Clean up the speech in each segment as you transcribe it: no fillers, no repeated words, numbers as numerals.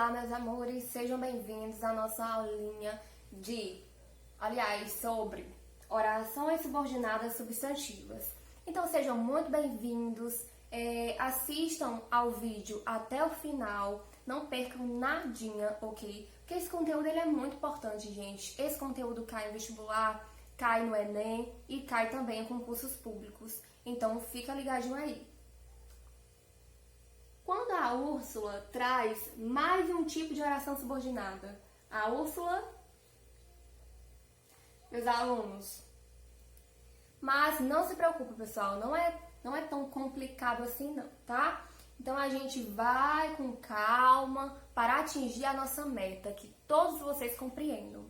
Olá, meus amores, sejam bem-vindos à nossa aulinha sobre orações subordinadas substantivas. Então, sejam muito bem-vindos, assistam ao vídeo até o final, não percam nadinha, ok? Porque esse conteúdo ele é muito importante, gente. Esse conteúdo cai no vestibular, cai no Enem e cai também em concursos públicos. Então, fica ligadinho aí. Quando a Úrsula traz mais um tipo de oração subordinada, a Úrsula, meus alunos, mas não se preocupe, pessoal, não é tão complicado assim não, tá? Então a gente vai com calma para atingir a nossa meta, que todos vocês compreendam,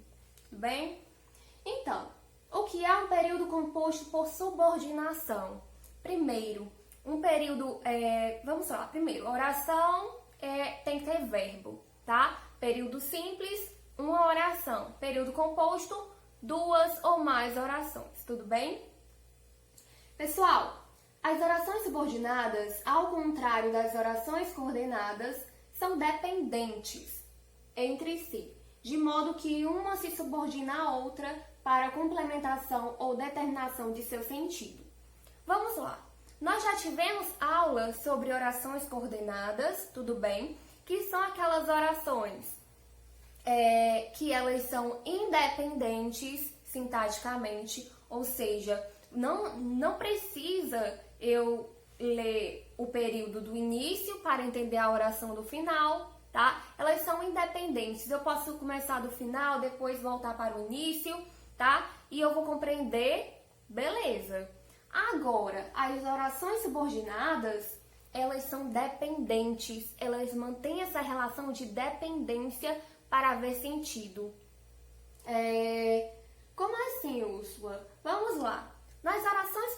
tudo bem? Então, o que é um período composto por subordinação? Primeiro, um período, vamos lá, primeiro, oração tem que ter verbo, tá? Período simples, uma oração. Período composto, duas ou mais orações, tudo bem? Pessoal, as orações subordinadas, ao contrário das orações coordenadas, são dependentes entre si, de modo que uma se subordina à outra para complementação ou determinação de seu sentido. Vamos lá. Nós já tivemos aula sobre orações coordenadas, tudo bem? Que são aquelas orações que elas são independentes sintaticamente, ou seja, não precisa eu ler o período do início para entender a oração do final, tá? Elas são independentes. Eu posso começar do final, depois voltar para o início, tá? E eu vou compreender, beleza. Agora, as orações subordinadas, elas são dependentes, elas mantêm essa relação de dependência para haver sentido. Como assim, Úrsula? Vamos lá. Nas orações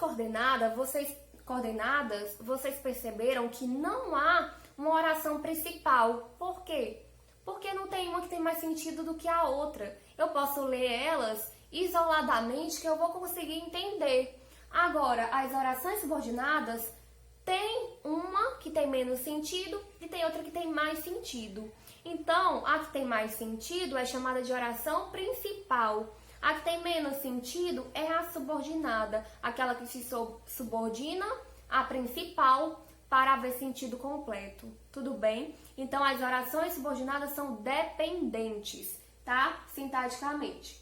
coordenadas, vocês perceberam que não há uma oração principal. Por quê? Porque não tem uma que tem mais sentido do que a outra. Eu posso ler elas isoladamente que eu vou conseguir entender. Agora, as orações subordinadas tem uma que tem menos sentido e tem outra que tem mais sentido. Então, a que tem mais sentido é chamada de oração principal. A que tem menos sentido é a subordinada, aquela que se subordina à principal para haver sentido completo. Tudo bem? Então, as orações subordinadas são dependentes, tá? Sintaticamente.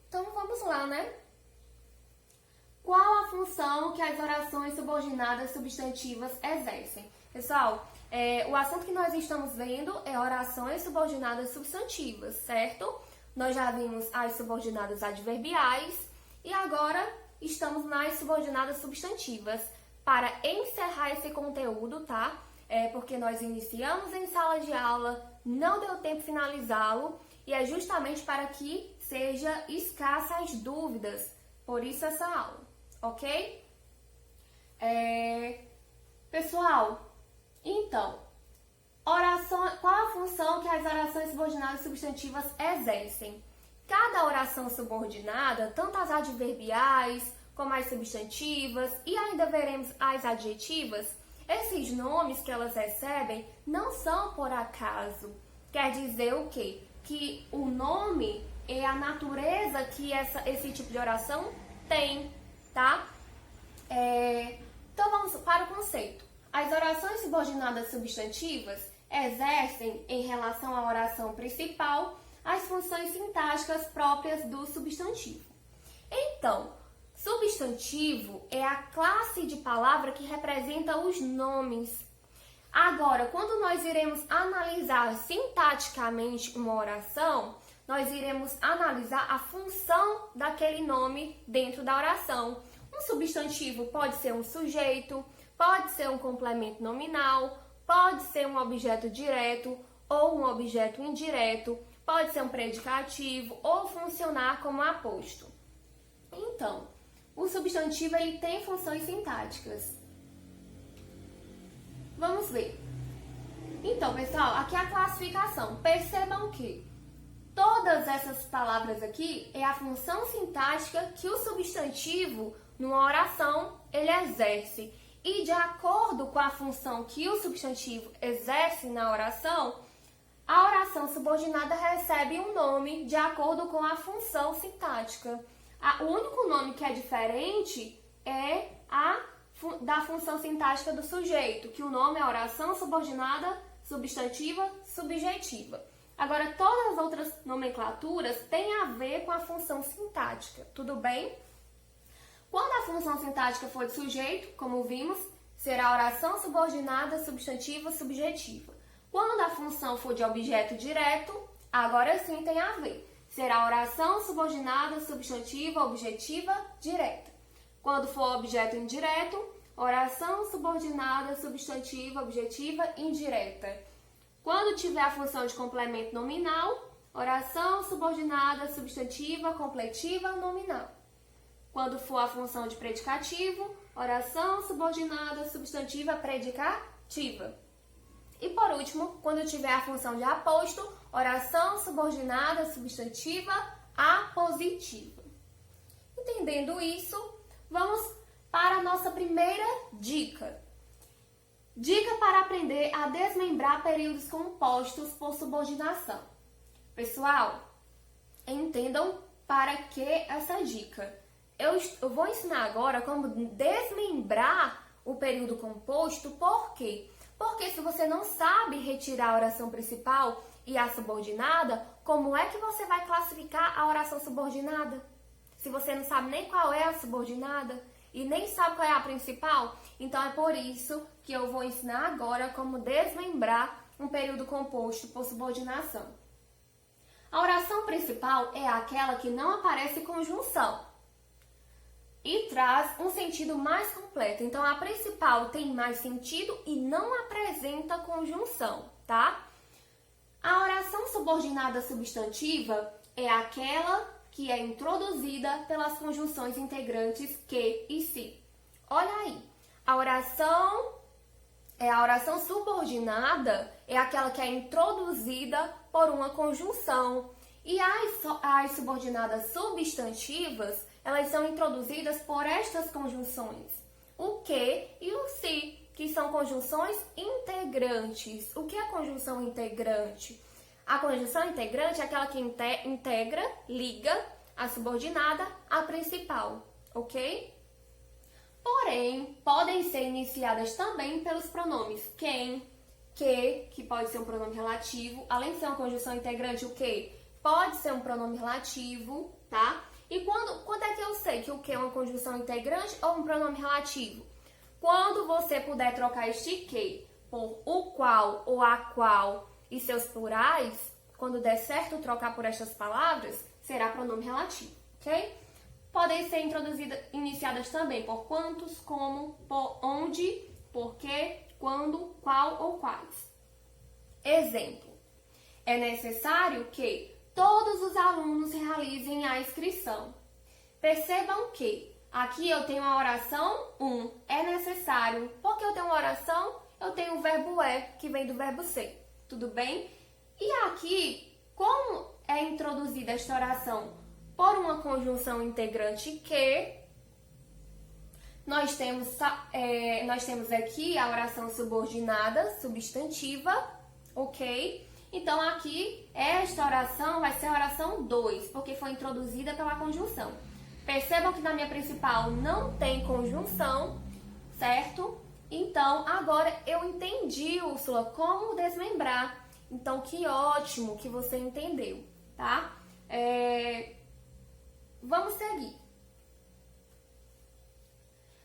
Então, vamos lá, né? Qual a função que as orações subordinadas substantivas exercem? Pessoal, o assunto que nós estamos vendo é orações subordinadas substantivas, certo? Nós já vimos as subordinadas adverbiais e agora estamos nas subordinadas substantivas. Para encerrar esse conteúdo, tá? Porque nós iniciamos em sala de aula, não deu tempo de finalizá-lo e é justamente para que seja escassa as dúvidas, por isso essa aula. Ok? Pessoal, então, qual a função que as orações subordinadas substantivas exercem? Cada oração subordinada, tanto as adverbiais como as substantivas e ainda veremos as adjetivas, esses nomes que elas recebem não são por acaso. Quer dizer o quê? Que o nome é a natureza que esse tipo de oração tem. Tá? Então vamos para o conceito. As orações subordinadas substantivas exercem, em relação à oração principal, as funções sintáticas próprias do substantivo. Então, substantivo é a classe de palavra que representa os nomes. Agora, quando nós iremos analisar sintaticamente uma oração, nós iremos analisar a função daquele nome dentro da oração. Um substantivo pode ser um sujeito, pode ser um complemento nominal, pode ser um objeto direto ou um objeto indireto, pode ser um predicativo ou funcionar como aposto. Então, o substantivo ele tem funções sintáticas. Vamos ver. Então, pessoal, aqui é a classificação. Percebam que todas essas palavras aqui é a função sintática que o substantivo, numa oração, ele exerce. e de acordo com a função que o substantivo exerce na oração, a oração subordinada recebe um nome de acordo com a função sintática. O único nome que é diferente é da função sintática do sujeito, que o nome é oração subordinada substantiva subjetiva. Agora, todas as outras nomenclaturas têm a ver com a função sintática, tudo bem? Quando a função sintática for de sujeito, como vimos, será oração subordinada substantiva subjetiva. Quando a função for de objeto direto, agora sim tem a ver. Será oração subordinada substantiva objetiva direta. Quando for objeto indireto, oração subordinada substantiva objetiva indireta. Quando tiver a função de complemento nominal, oração subordinada substantiva completiva nominal. Quando for a função de predicativo, oração subordinada substantiva predicativa. E por último, quando tiver a função de aposto, oração subordinada substantiva apositiva. Entendendo isso, vamos para a nossa primeira dica. Dica para aprender a desmembrar períodos compostos por subordinação. Pessoal, entendam para que essa dica. Eu vou ensinar agora como desmembrar o período composto, por quê? Porque se você não sabe retirar a oração principal e a subordinada, como é que você vai classificar a oração subordinada? Se você não sabe nem qual é a subordinada e nem sabe qual é a principal, então é por isso que eu vou ensinar agora como desmembrar um período composto por subordinação. A oração principal é aquela que não aparece conjunção e traz um sentido mais completo. Então, a principal tem mais sentido e não apresenta conjunção, tá? A oração subordinada substantiva é aquela que é introduzida pelas conjunções integrantes que e se. Olha aí, a oração subordinada é aquela que é introduzida por uma conjunção. E as subordinadas substantivas, elas são introduzidas por estas conjunções, o que e o se, que são conjunções integrantes. O que é conjunção integrante? A conjunção integrante é aquela que integra, liga a subordinada à principal, ok? Porém, podem ser iniciadas também pelos pronomes quem, que pode ser um pronome relativo, além de ser uma conjunção integrante, o que pode ser um pronome relativo, tá? E quando é que eu sei que o que é uma conjunção integrante ou um pronome relativo? Quando você puder trocar este que por o qual ou a qual e seus plurais, quando der certo trocar por estas palavras, será pronome relativo, ok? Podem ser iniciadas também por quantos, como, por onde, por que, quando, qual ou quais. Exemplo: é necessário que todos os alunos realizem a inscrição. Percebam que aqui eu tenho a oração é necessário. Porque eu tenho uma oração, eu tenho o verbo que vem do verbo ser. Tudo bem? E aqui, como é introduzida esta oração por uma conjunção integrante que, nós temos aqui a oração subordinada substantiva, ok? Então, aqui, esta oração vai ser a oração 2, porque foi introduzida pela conjunção. Percebam que na minha principal não tem conjunção, certo? Então, agora eu entendi, Úrsula, como desmembrar. Então, que ótimo que você entendeu, tá? Vamos seguir.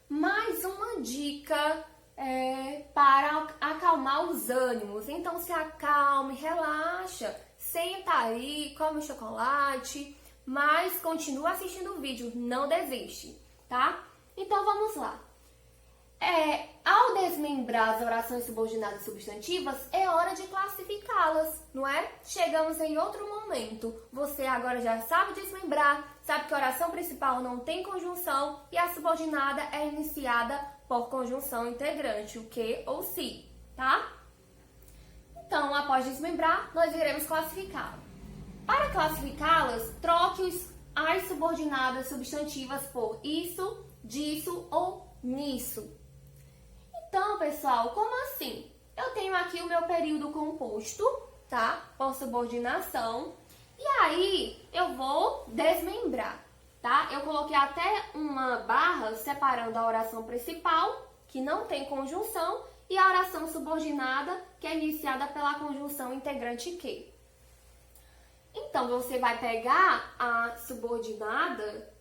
Mais uma dica para acalmar os ânimos. Então, se acalme, relaxa, senta aí, come chocolate, mas continua assistindo o vídeo, não desiste, tá? Então, vamos lá. Ao desmembrar as orações subordinadas substantivas, é hora de classificá-las, não é? Chegamos em outro momento. Você agora já sabe desmembrar, sabe que a oração principal não tem conjunção e a subordinada é iniciada por conjunção integrante, o que ou se, tá? Então, após desmembrar, nós iremos classificá-las. Para classificá-las, troque as subordinadas substantivas por isso, disso ou nisso. Então, pessoal, como assim? Eu tenho aqui o meu período composto, tá? Por subordinação. E aí, eu vou desmembrar, tá? Eu coloquei até uma barra separando a oração principal, que não tem conjunção, e a oração subordinada, que é iniciada pela conjunção integrante que. Então, você vai pegar a subordinada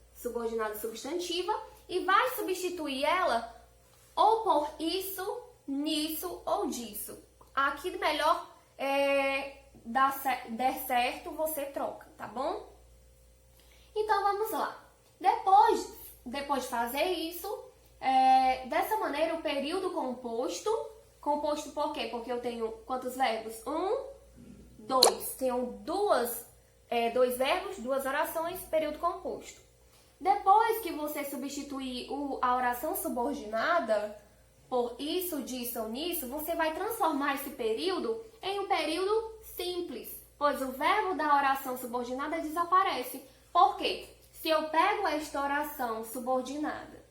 substantiva, e vai substituir ela ou por isso, nisso ou disso. Aqui melhor der certo, você troca, tá bom? Então, vamos lá. Depois de fazer isso, dessa maneira, o período composto por quê? Porque eu tenho quantos verbos? 1, 2. Tenho dois verbos, duas orações, período composto. Depois que você substituir a oração subordinada por isso, disso ou nisso, você vai transformar esse período em um período simples, pois o verbo da oração subordinada desaparece. Por quê? Se eu pego esta oração subordinada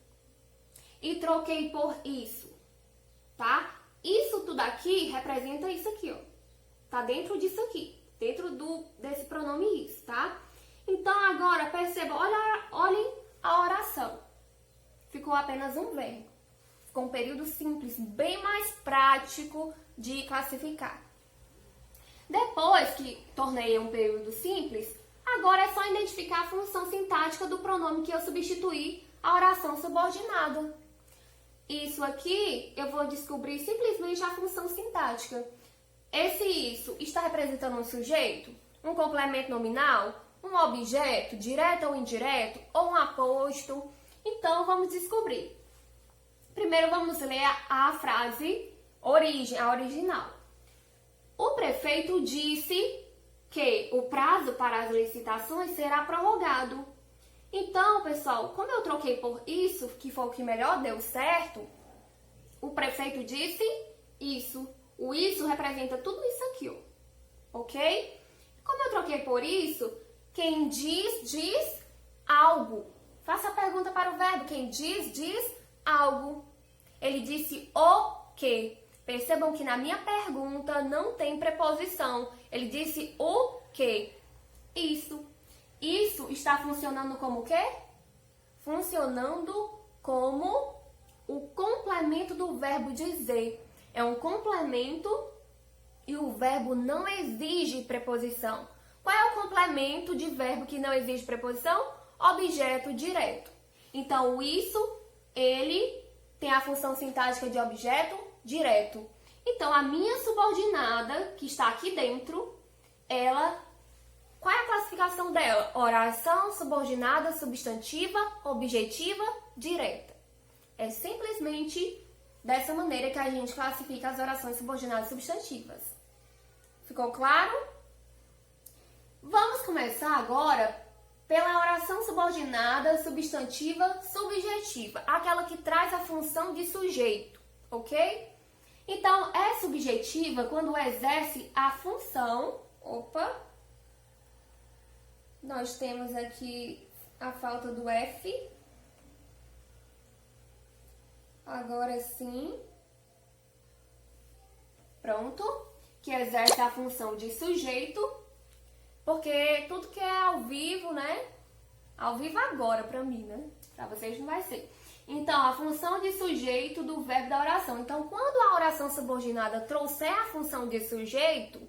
e troquei por isso, tá? Isso tudo aqui representa isso aqui, ó. Tá dentro disso aqui, dentro desse pronome isso, tá? Então, agora, perceba, olhem a oração. Ficou apenas um verbo. Ficou um período simples, bem mais prático de classificar. Depois que tornei um período simples, agora é só identificar a função sintática do pronome que eu substituí a oração subordinada. Isso aqui, eu vou descobrir simplesmente a função sintática. Esse isso está representando um sujeito, um complemento nominal, um objeto, direto ou indireto, ou um aposto. Então, vamos descobrir. Primeiro, vamos ler a frase a original. O prefeito disse que o prazo para as licitações será prorrogado. Então, pessoal, como eu troquei por isso, que foi o que melhor deu certo, o prefeito disse isso. O isso representa tudo isso aqui, ó. Ok? Como eu troquei por isso, quem diz algo. Faça a pergunta para o verbo. Quem diz algo. Ele disse o quê? Percebam que na minha pergunta não tem preposição. Ele disse o quê? Isso. Isso está funcionando como o quê? Funcionando como o complemento do verbo dizer. É um complemento e o verbo não exige preposição. Qual é o complemento de verbo que não exige preposição? Objeto direto. Então, o isso, ele tem a função sintática de objeto direto. Então, a minha subordinada, que está aqui dentro, qual é a classificação dela? Oração subordinada substantiva, objetiva, direta. É simplesmente dessa maneira que a gente classifica as orações subordinadas substantivas. Ficou claro? Vamos começar agora pela oração subordinada substantiva subjetiva, aquela que traz a função de sujeito, ok? Então, é subjetiva quando exerce a função... Nós temos aqui a falta do F. Agora sim. Pronto. Que exerce a função de sujeito. Porque tudo que é ao vivo, né? Ao vivo agora pra mim, né? Pra vocês não vai ser. Então, a função de sujeito do verbo da oração. Então, quando a oração subordinada trouxer a função de sujeito,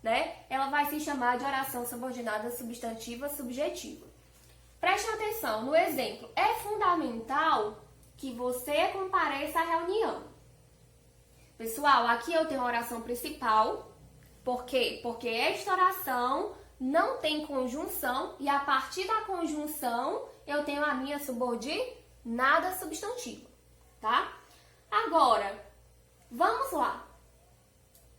né? Ela vai se chamar de oração subordinada substantiva subjetiva. Preste atenção no exemplo. É fundamental que você compareça à reunião. Pessoal, aqui eu tenho a oração principal. Por quê? Porque esta oração não tem conjunção e a partir da conjunção eu tenho a minha subordinada substantiva, tá? Agora, vamos lá.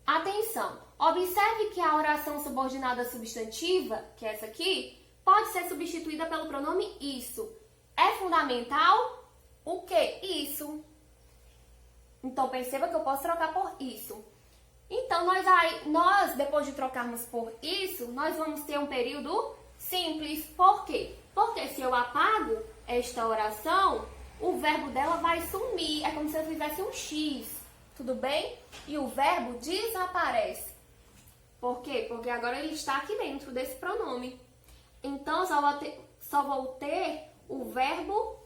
Atenção, observe que a oração subordinada substantiva, que é essa aqui, pode ser substituída pelo pronome isso. É fundamental o quê? Isso. Então, perceba que eu posso trocar por isso. Então, nós, depois de trocarmos por isso, nós vamos ter um período simples. Por quê? Porque se eu apago esta oração, o verbo dela vai sumir. É como se eu fizesse um X. tudo bem? E o verbo desaparece. Por quê? Porque agora ele está aqui dentro desse pronome. Então, só vou ter o verbo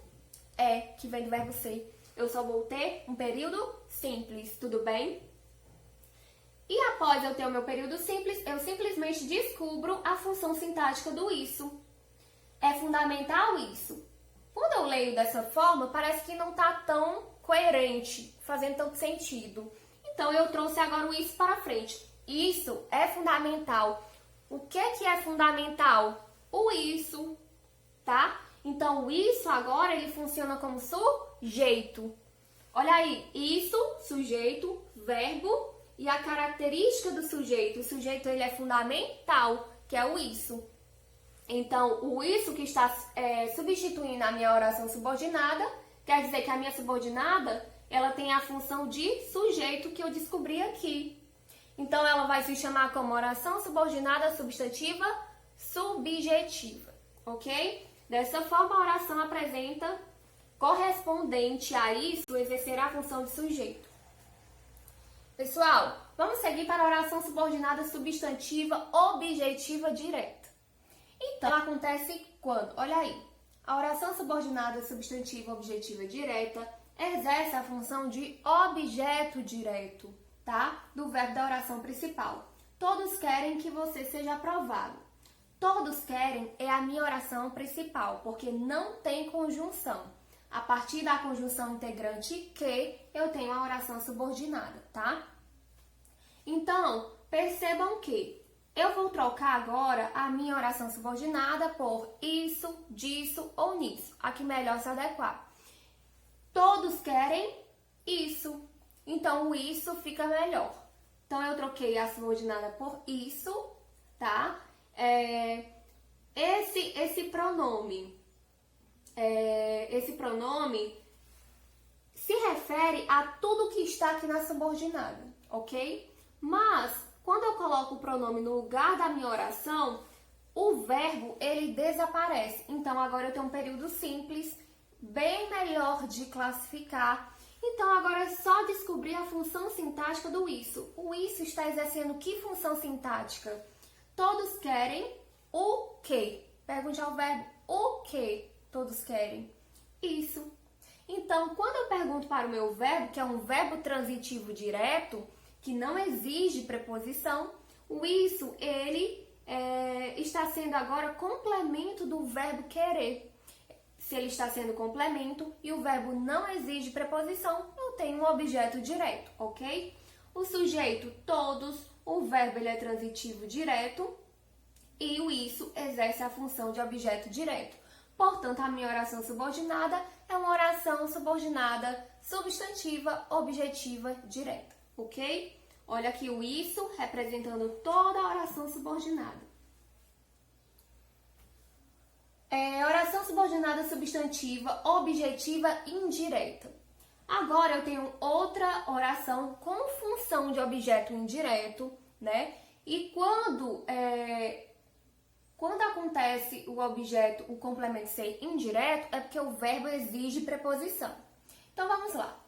é, que vem do verbo ser. Eu só vou ter um período simples, tudo bem? E após eu ter o meu período simples, eu simplesmente descubro a função sintática do isso. É fundamental isso. Quando eu leio dessa forma, parece que não está tão coerente, fazendo tanto sentido. Então, eu trouxe agora o isso para frente. Isso é fundamental. O que é fundamental? O isso, tá? Então, o isso agora, ele funciona como sujeito. Olha aí, isso, sujeito, verbo e a característica do sujeito. O sujeito, ele é fundamental, que é o isso. Então, o isso que está substituindo a minha oração subordinada, quer dizer que a minha subordinada, ela tem a função de sujeito que eu descobri aqui. Então, ela vai se chamar como oração subordinada substantiva subjetiva, ok? Dessa forma, a oração apresenta correspondente a isso exercerá a função de sujeito. Pessoal, vamos seguir para a oração subordinada substantiva objetiva direta. Então, acontece quando? Olha aí, a oração subordinada substantiva objetiva direta exerce a função de objeto direto, tá? Do verbo da oração principal. Todos querem que você seja aprovado. Todos querem é a minha oração principal, porque não tem conjunção. A partir da conjunção integrante que, eu tenho a oração subordinada, tá? Então, percebam que eu vou trocar agora a minha oração subordinada por isso, disso ou nisso. A que melhor se adequar. Todos querem isso. Então, o isso fica melhor. Então, eu troquei a subordinada por isso, tá? Esse pronome se refere a tudo que está aqui na subordinada, ok? Mas, quando eu coloco o pronome no lugar da minha oração, o verbo, ele desaparece. Então, agora eu tenho um período simples, bem melhor de classificar. Então, agora é só descobrir a função sintática do isso. O isso está exercendo que função sintática? Todos querem o quê? Pergunte ao verbo, o quê todos querem? Isso. Então, quando eu pergunto para o meu verbo, que é um verbo transitivo direto, que não exige preposição, o isso, ele está sendo agora complemento do verbo querer. Se ele está sendo complemento e o verbo não exige preposição, eu tenho um objeto direto, ok? O sujeito, todos, o verbo ele é transitivo direto e o isso exerce a função de objeto direto. Portanto, a minha oração subordinada é uma oração subordinada substantiva objetiva direta, ok? Olha aqui o isso representando toda a oração subordinada. Oração subordinada substantiva objetiva indireta. Agora eu tenho outra oração com função de objeto indireto, né? E quando acontece o objeto, o complemento ser indireto, é porque o verbo exige preposição. Então vamos lá.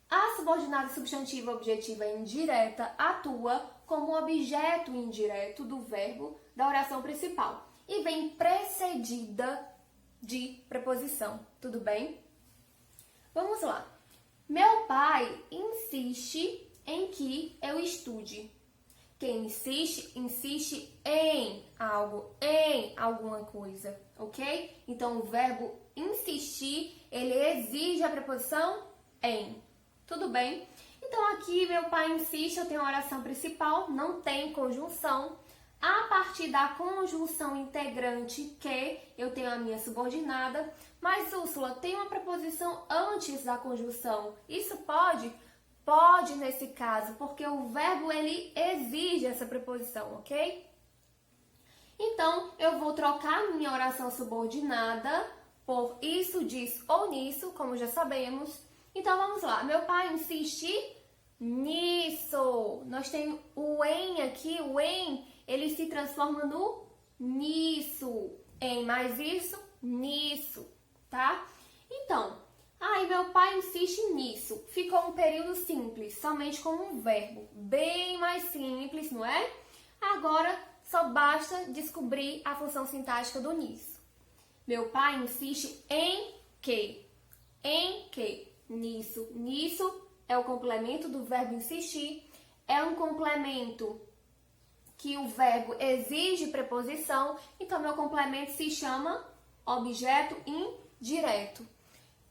A subordinada substantiva objetiva indireta atua como objeto indireto do verbo da oração principal e vem precedida de preposição. Tudo bem? Vamos lá. Meu pai insiste em que eu estude. Quem insiste, insiste em algo, em alguma coisa, ok? Então, o verbo insistir, ele exige a preposição em. Tudo bem? Então, aqui, meu pai insiste, eu tenho a oração principal, não tem conjunção. A partir da conjunção integrante que, eu tenho a minha subordinada. Mas, Úrsula, tem uma preposição antes da conjunção. Isso pode? Pode nesse caso, porque o verbo ele exige essa preposição, ok? Então, eu vou trocar minha oração subordinada por isso, disso ou nisso, como já sabemos. Então, vamos lá. Meu pai insiste nisso. Nós temos o em aqui, o em, ele se transforma no nisso. Em mais isso, nisso, tá? Então, Aí meu pai insiste nisso. Ficou um período simples, somente com um verbo. Bem mais simples, não é? Agora só basta descobrir a função sintática do nisso. Meu pai insiste em que? Em que? Nisso. Nisso é o complemento do verbo insistir. É um complemento que o verbo exige preposição. Então, meu complemento se chama objeto indireto.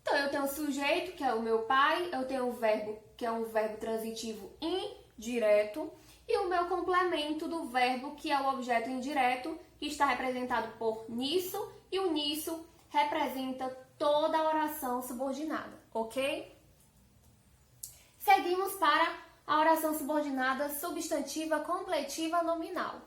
Então, eu tenho o sujeito, que é o meu pai. Eu tenho o verbo, que é um verbo transitivo indireto. E o meu complemento do verbo, que é o objeto indireto, que está representado por nisso. E o nisso representa toda a oração subordinada, ok? Seguimos para a oração subordinada substantiva completiva nominal.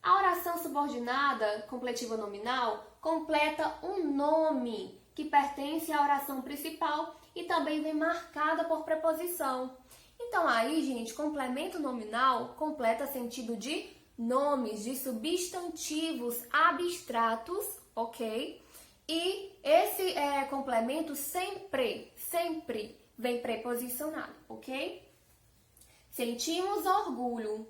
A oração subordinada completiva nominal completa um nome que pertence à oração principal e também vem marcada por preposição. Então aí, gente, complemento nominal completa sentido de nomes, de substantivos abstratos, ok? E esse complemento sempre vem preposicionado, ok? Sentimos orgulho.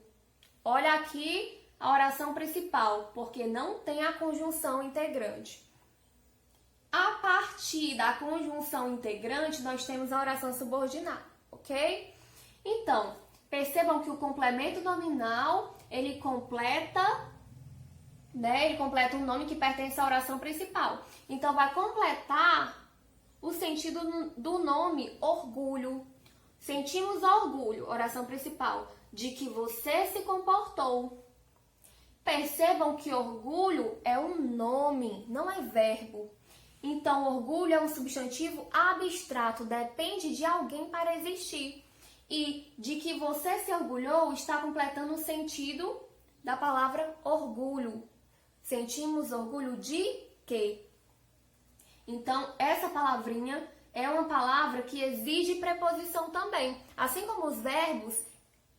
Olha aqui a oração principal, porque não tem a conjunção integrante. A partir da conjunção integrante, nós temos a oração subordinada, ok? Então, percebam que o complemento nominal, ele completa um nome que pertence à oração principal. Então, vai completar o sentido do nome orgulho. Sentimos orgulho, oração principal, de que você se comportou. Percebam que orgulho é um nome, não é verbo. Então, orgulho é um substantivo abstrato, depende de alguém para existir. E de que você se orgulhou está completando o sentido da palavra orgulho. Sentimos orgulho de quê? Então, essa palavrinha é uma palavra que exige preposição também. Assim como os verbos,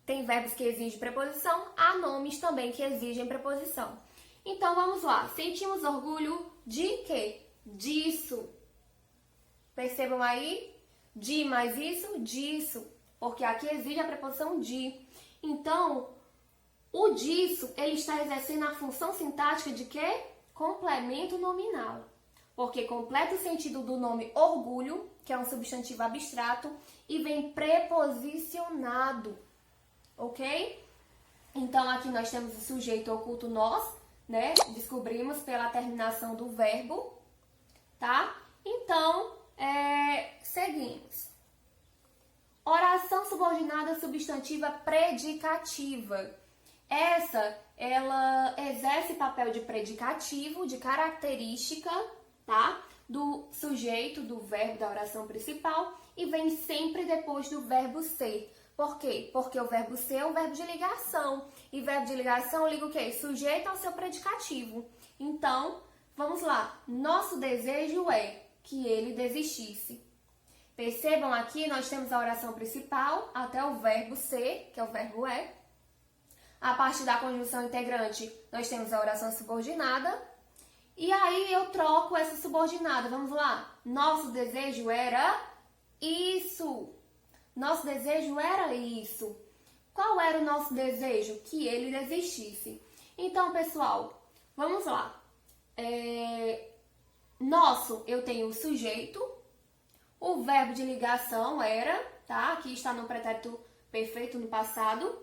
tem verbos que exigem preposição, há nomes também que exigem preposição. Então, vamos lá. Sentimos orgulho de quê? Disso. Percebam aí? De mais isso? Disso. Porque aqui exige a preposição de. Então, o disso, ele está exercendo a função sintática de quê? Complemento nominal. Porque completa o sentido do nome orgulho, que é um substantivo abstrato, e vem preposicionado, ok? Então, aqui nós temos o sujeito oculto nós, né? Descobrimos pela terminação do verbo, tá? Então, seguimos. Oração subordinada substantiva predicativa. Essa, ela exerce papel de predicativo, de característica, tá? Do sujeito, do verbo da oração principal e vem sempre depois do verbo ser. Por quê? Porque o verbo ser é um verbo de ligação. E verbo de ligação liga o quê? Sujeito ao seu predicativo. Então, vamos lá. Nosso desejo é que ele desistisse. Percebam aqui, nós temos a oração principal até o verbo ser, que é o verbo é. A partir da conjunção integrante, nós temos a oração subordinada. E aí eu troco essa subordinada. Vamos lá. Nosso desejo era isso. Nosso desejo era isso. Qual era o nosso desejo? Que ele desistisse. Então, pessoal, vamos lá. Nosso, eu tenho o sujeito. O verbo de ligação era, tá? Aqui está no pretérito perfeito no passado.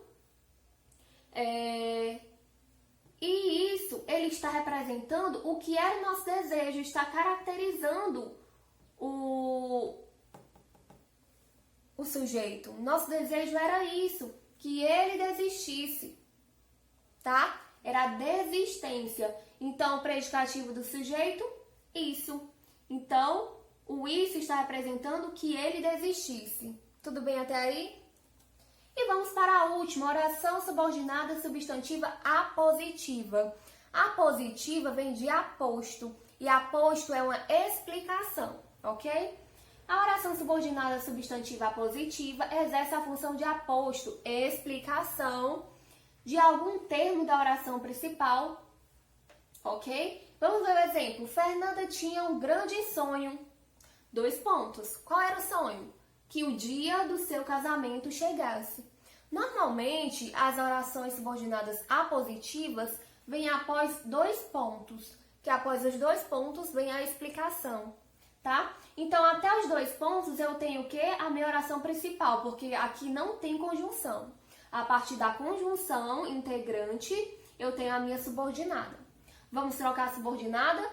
E isso, ele está representando o que era o nosso desejo, está caracterizando o sujeito. Nosso desejo era isso, que ele desistisse, tá? Era a desistência. Então, o predicativo do sujeito, isso. Então, o isso está representando que ele desistisse. Tudo bem até aí? E vamos para a última, oração subordinada substantiva apositiva. Apositiva vem de aposto, e aposto é uma explicação, ok? A oração subordinada substantiva apositiva exerce a função de aposto, explicação de algum termo da oração principal, ok? Vamos ver o exemplo. Fernanda tinha um grande sonho. 2 pontos. Qual era o sonho? Que o dia do seu casamento chegasse. Normalmente, as orações subordinadas apositivas vêm após 2 pontos, que após os 2 pontos vem a explicação, tá? Então, até os 2 pontos eu tenho o quê? A minha oração principal, porque aqui não tem conjunção. A partir da conjunção integrante, eu tenho a minha subordinada. Vamos trocar a subordinada?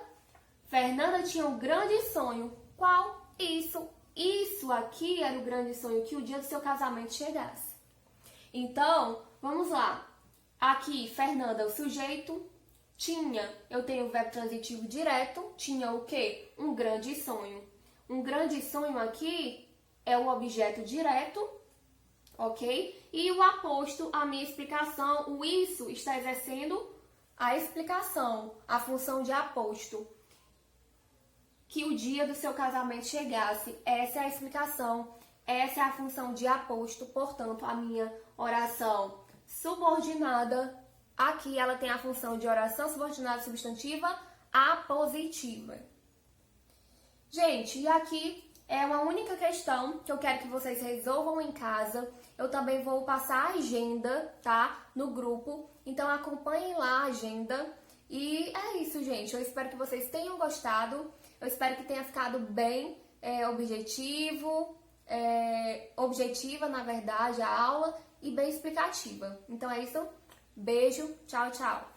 Fernanda tinha um grande sonho. Qual? Isso. Isso aqui era o grande sonho, que o dia do seu casamento chegasse. Então, vamos lá. Aqui, Fernanda, o sujeito tinha, eu tenho o verbo transitivo direto, tinha o quê? Um grande sonho. Um grande sonho aqui é o objeto direto, ok? E o aposto, a minha explicação, o isso está exercendo a explicação, a função de aposto. Que o dia do seu casamento chegasse. Essa é a explicação, essa é a função de aposto, portanto, a minha oração subordinada, aqui ela tem a função de oração subordinada substantiva apositiva. Gente, e aqui é uma única questão que eu quero que vocês resolvam em casa. Eu também vou passar a agenda, tá? No grupo, então acompanhem lá a agenda. E é isso, gente. Eu espero que vocês tenham gostado. Eu espero que tenha ficado bem objetiva, na verdade, a aula e bem explicativa. Então é isso. Beijo, tchau, tchau.